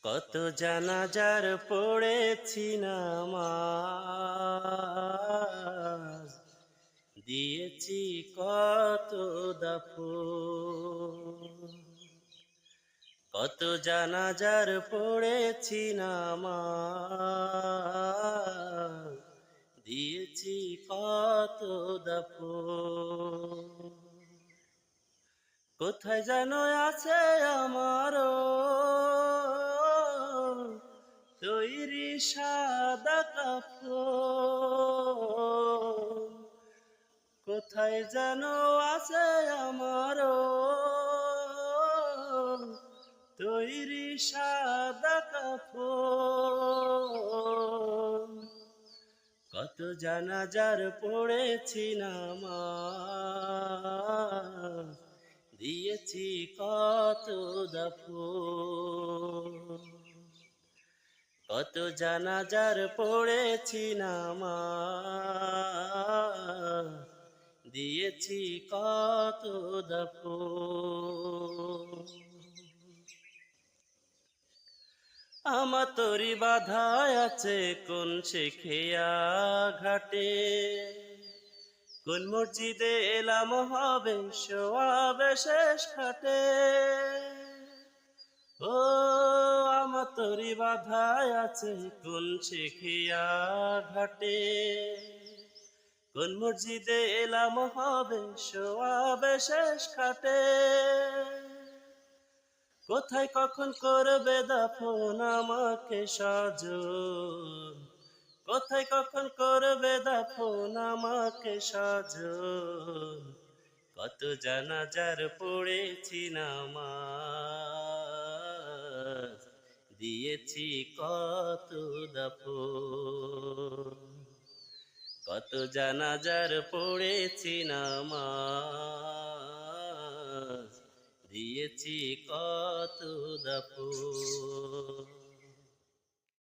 কত জানাজার পড়েছি নামাজ, দিয়েছি কত দাফন। কত জানাজার পড়েছি নামাজ, দিয়েছি কত দাফন। কোথায় যেন আছে আমারও তৈরি সাদা কাফন। কোথায় যেন আছে আমারও তৈরি সাদা কাফন। কত জানাজার পড়েছি নামাজ, দিয়েছি কত দাফন। কত জানাজার পড়েছি নামাজ, দিয়েছি কত দাফন। আমার তরি বাধা আছে কোন শেখিয়া ঘাটে, কোন মসজিদে এলাম হবে সোয়াবে শেষ খাটে। ও আমার তরি বাধা আছে কোন শেখিয়া ঘাটে, কোন মসজিদে এলাম হবে সোয়াবে শেষ খাটে। কোথায় কখন করবে দাফন আমাকে সাজন, কোথায় কখন করবে দাফন আমাকে সাজন। কত জানাজার পড়েছি নামাজ, দিয়েছি কত দাফন। কত জানাজার পড়েছি নামাজ, দিয়েছি কত দাফন।